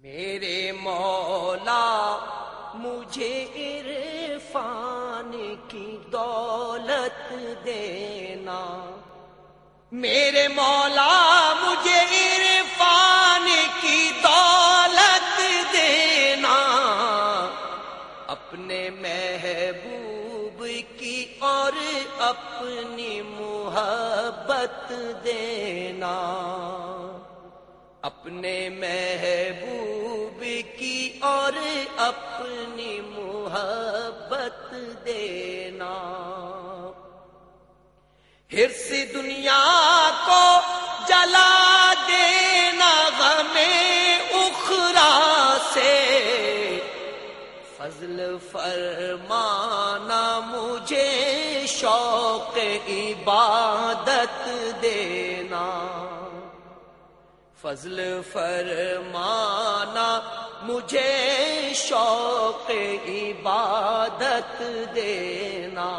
میرے مولا مجھے عرفان کی دولت دینا، میرے مولا مجھے عرفان کی دولت دینا، اپنے محبوب کی اور اپنی محبت دینا، اپنے محبوب کی اور اپنی محبت دینا، حرص دنیا کو جلا دینا، غمیں اخری سے فضل فرمانا، مجھے شوق عبادت دینا، فضل فرمانا، مجھے شوق عبادت دینا،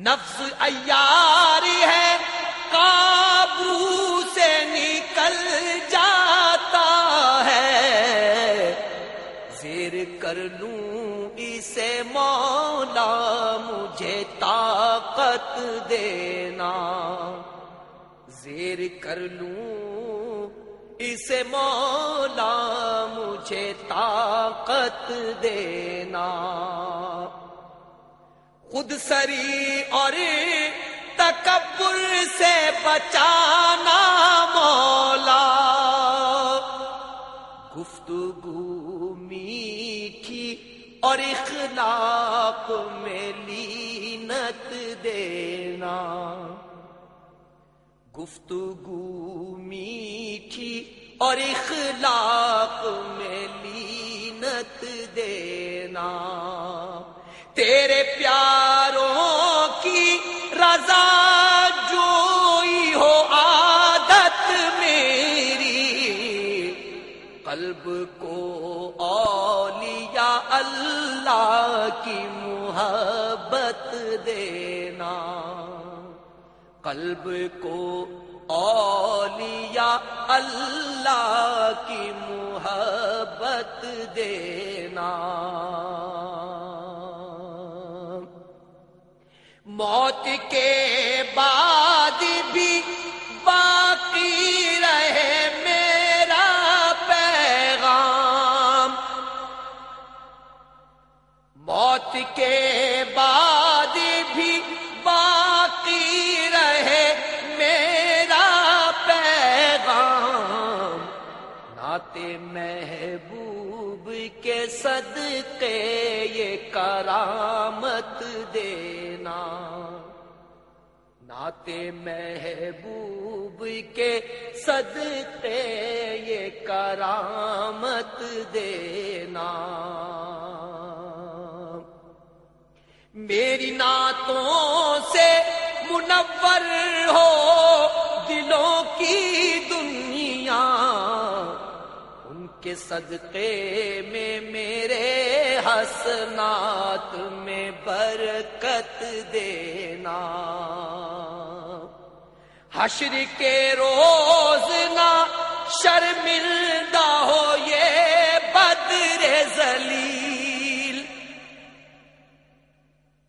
نفس عیاری ہے قابو سے نکل جاتا ہے، زیر کر لوں اسے مولا مجھے طاقت دینا، زیر کر لوں اسے مولا مجھے طاقت دینا، خود سری اور تکبر سے بچانا مولا، گفتگو میٹھی اور اخلاق میں لینت دینا، گفتگو میٹھی اور اخلاق میں لینت دینا، تیرے پیاروں کی رضا جوئی ہو عادت میری، قلب کو اولیاء اللہ کی محبت دینا، قلب کو اولیاء اللہ کی محبت دینا، موت کے بعد بھی باقی رہے میرا پیغام، موت کے بعد بھی باقی رہے میرا پیغام، نعت محبوب کے صدقے یہ کرامت دینا، نعت محبوب کے صدقے یہ کرامت دینا، میری نعتوں سے منور ہو دلوں کی دنیا، ان کے صدقے میں میرے حسنات میں برکت دینا، حشر کے روز نہ شرمندہ ہو یہ بدر ذلیل،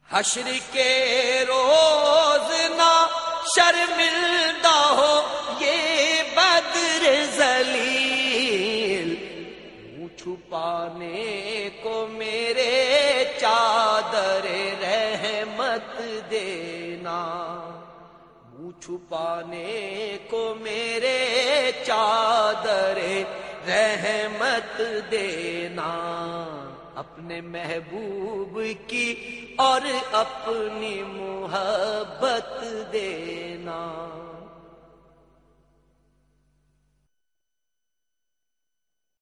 حشر کے روز نہ شرمندہ ہو یہ بدر ذلیل، منہ چھپانے کو میرے چادر رحمت دینا، منہ چھپانے کو میرے چادر رحمت دینا، اپنے محبوب کی اور اپنی محبت دینا۔